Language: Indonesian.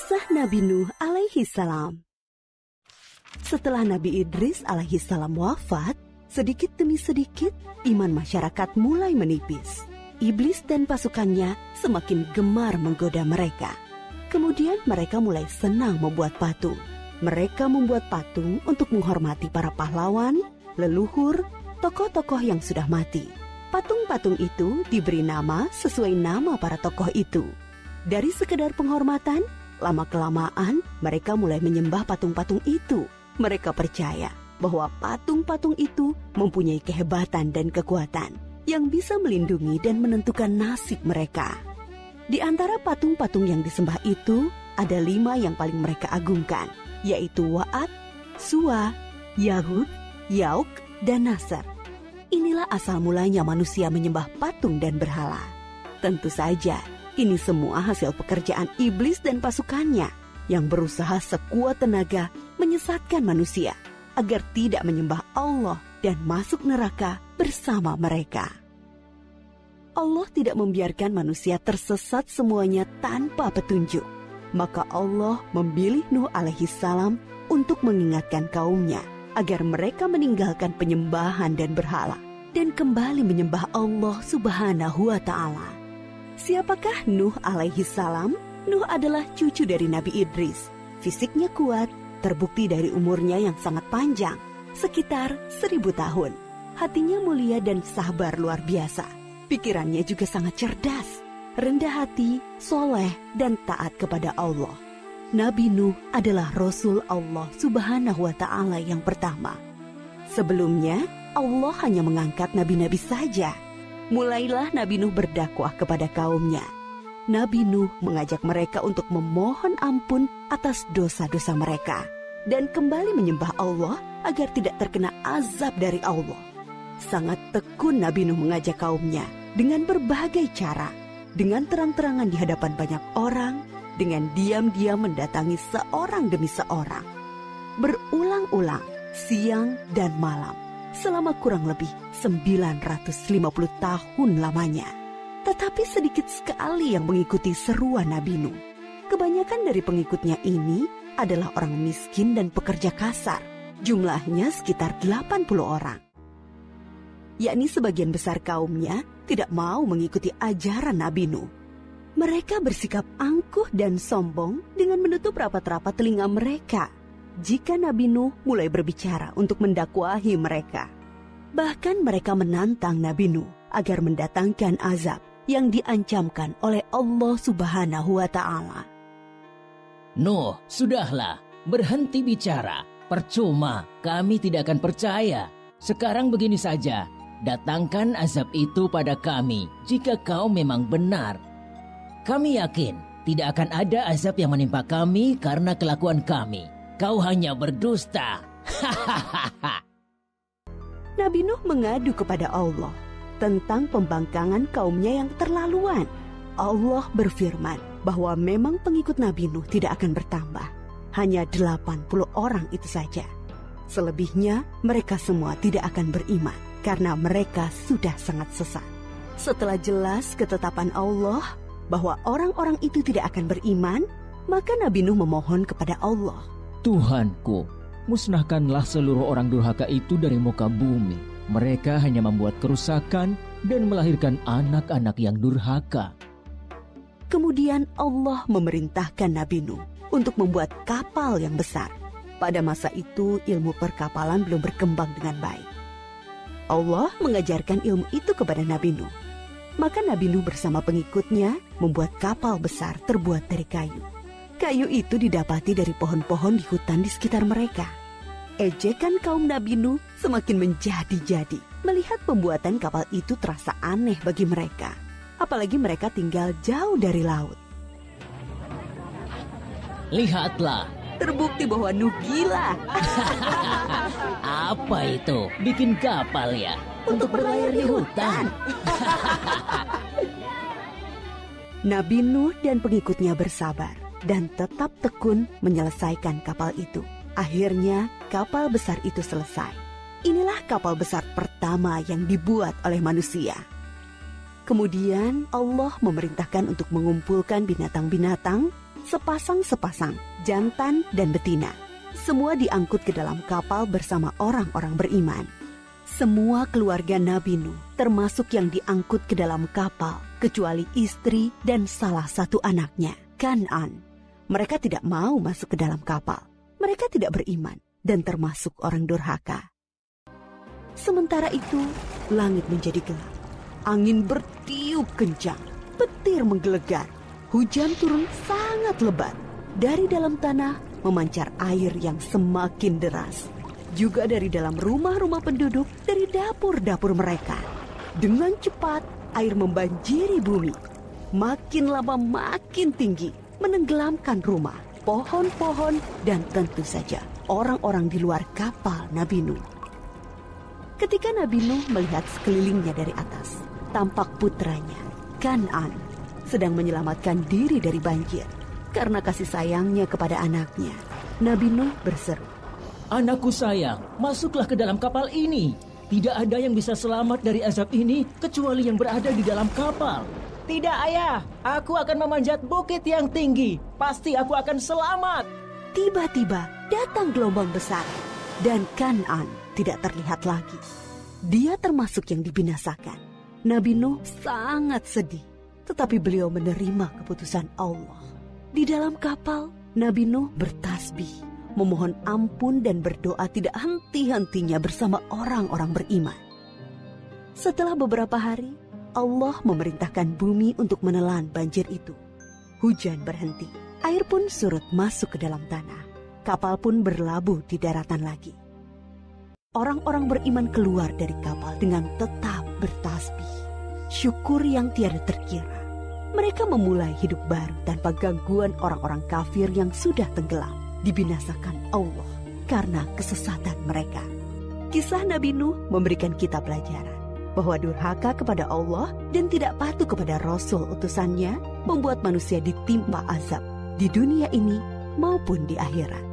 Kisah Nabi Nuh alaihi salam. Setelah Nabi Idris alaihi salam wafat, sedikit demi sedikit iman masyarakat mulai menipis. Iblis dan pasukannya semakin gemar menggoda mereka. Kemudian mereka mulai senang membuat patung. Mereka membuat patung untuk menghormati para pahlawan, leluhur, tokoh-tokoh yang sudah mati. Patung-patung itu diberi nama sesuai nama para tokoh itu. Dari sekedar penghormatan, lama-kelamaan mereka mulai menyembah patung-patung itu. Mereka percaya bahwa patung-patung itu mempunyai kehebatan dan kekuatan yang bisa melindungi dan menentukan nasib mereka. Di antara patung-patung yang disembah itu, ada 5 yang paling mereka agungkan, yaitu Wa'ad, Suwa, Yahud, Yauk, dan Nasr. Inilah asal mulanya manusia menyembah patung dan berhala. Tentu saja, ini semua hasil pekerjaan iblis dan pasukannya yang berusaha sekuat tenaga menyesatkan manusia agar tidak menyembah Allah dan masuk neraka bersama mereka. Allah tidak membiarkan manusia tersesat semuanya tanpa petunjuk. Maka Allah memilih Nuh alaihi salam untuk mengingatkan kaumnya agar mereka meninggalkan penyembahan dan berhala dan kembali menyembah Allah Subhanahu wa ta'ala. Siapakah Nuh alaihi salam? Nuh adalah cucu dari Nabi Idris. Fisiknya kuat, terbukti dari umurnya yang sangat panjang, sekitar 1000 tahun. Hatinya mulia dan sabar luar biasa. Pikirannya juga sangat cerdas, rendah hati, soleh, dan taat kepada Allah. Nabi Nuh adalah Rasul Allah Subhanahu wa ta'ala yang pertama. Sebelumnya, Allah hanya mengangkat nabi-nabi saja. Mulailah Nabi Nuh berdakwah kepada kaumnya. Nabi Nuh mengajak mereka untuk memohon ampun atas dosa-dosa mereka dan kembali menyembah Allah agar tidak terkena azab dari Allah. Sangat tekun Nabi Nuh mengajak kaumnya dengan berbagai cara, dengan terang-terangan di hadapan banyak orang, dengan diam-diam mendatangi seorang demi seorang. Berulang-ulang, siang dan malam, selama kurang lebih 950 tahun lamanya. Tetapi sedikit sekali yang mengikuti seruan Nabi Nuh. Kebanyakan dari pengikutnya ini adalah orang miskin dan pekerja kasar. Jumlahnya sekitar 80 orang. Yakni sebagian besar kaumnya tidak mau mengikuti ajaran Nabi Nuh. Mereka bersikap angkuh dan sombong dengan menutup rapat-rapat telinga mereka jika Nabi Nuh mulai berbicara untuk mendakwahi mereka. Bahkan mereka menantang Nabi Nuh agar mendatangkan azab yang diancamkan oleh Allah Subhanahu wa ta'ala. Nuh, sudahlah, berhenti bicara. Percuma, kami tidak akan percaya. Sekarang begini saja, datangkan azab itu pada kami jika kau memang benar. Kami yakin tidak akan ada azab yang menimpa kami karena kelakuan kami. Kau hanya berdusta. Nabi Nuh mengadu kepada Allah tentang pembangkangan kaumnya yang terlaluan. Allah berfirman bahwa memang pengikut Nabi Nuh tidak akan bertambah. Hanya 80 orang itu saja. Selebihnya mereka semua tidak akan beriman karena mereka sudah sangat sesat. Setelah jelas ketetapan Allah bahwa orang-orang itu tidak akan beriman, maka Nabi Nuh memohon kepada Allah. Tuhanku, musnahkanlah seluruh orang durhaka itu dari muka bumi. Mereka hanya membuat kerusakan dan melahirkan anak-anak yang durhaka. Kemudian Allah memerintahkan Nabi Nuh untuk membuat kapal yang besar. Pada masa itu ilmu perkapalan belum berkembang dengan baik. Allah mengajarkan ilmu itu kepada Nabi Nuh. Maka Nabi Nuh bersama pengikutnya membuat kapal besar terbuat dari kayu. Kayu itu didapati dari pohon-pohon di hutan di sekitar mereka. Ejekan kaum Nabi Nuh semakin menjadi-jadi. Melihat pembuatan kapal itu terasa aneh bagi mereka. Apalagi mereka tinggal jauh dari laut. Lihatlah, Terbukti bahwa Nuh gila. apa itu? Bikin kapal ya? Untuk berlayar di hutan. Nabi Nuh dan pengikutnya bersabar dan tetap tekun menyelesaikan kapal itu. Akhirnya kapal besar itu selesai. Inilah kapal besar pertama yang dibuat oleh manusia. Kemudian Allah memerintahkan untuk mengumpulkan binatang-binatang sepasang-sepasang, jantan dan betina. Semua diangkut ke dalam kapal bersama orang-orang beriman. Semua keluarga Nabi Nuh, termasuk yang diangkut ke dalam kapal, kecuali istri dan salah satu anaknya, Kan'an. Mereka tidak mau masuk ke dalam kapal. Mereka tidak beriman dan termasuk orang durhaka. Sementara itu, langit menjadi gelap. Angin bertiup kencang, petir menggelegar. Hujan turun sangat lebat. Dari dalam tanah memancar air yang semakin deras. Juga dari dalam rumah-rumah penduduk, dari dapur-dapur mereka. Dengan cepat, air membanjiri bumi. Makin lama makin tinggi, menenggelamkan rumah, pohon-pohon, dan tentu saja orang-orang di luar kapal Nabi Nuh. Ketika Nabi Nuh melihat sekelilingnya dari atas, tampak putranya, Kan'an, sedang menyelamatkan diri dari banjir. Karena kasih sayangnya kepada anaknya, Nabi Nuh berseru, Anakku sayang, masuklah ke dalam kapal ini. Tidak ada yang bisa selamat dari azab ini kecuali yang berada di dalam kapal. Tidak, ayah. Aku akan memanjat bukit yang tinggi. Pasti aku akan selamat. Tiba-tiba datang gelombang besar dan Kan'an tidak terlihat lagi. Dia termasuk yang dibinasakan. Nabi Nuh sangat sedih, tetapi beliau menerima keputusan Allah. Di dalam kapal, Nabi Nuh bertasbih, memohon ampun dan berdoa tidak henti-hentinya bersama orang-orang beriman. Setelah beberapa hari, Allah memerintahkan bumi untuk menelan banjir itu. Hujan berhenti, air pun surut masuk ke dalam tanah. Kapal pun berlabuh di daratan lagi. Orang-orang beriman keluar dari kapal dengan tetap bertasbih. Syukur yang tiada terkira. Mereka memulai hidup baru tanpa gangguan orang-orang kafir yang sudah tenggelam, dibinasakan Allah karena kesesatan mereka. Kisah Nabi Nuh memberikan kita pelajaran bahwa durhaka kepada Allah dan tidak patuh kepada Rasul utusannya membuat manusia ditimpa azab di dunia ini maupun di akhirat.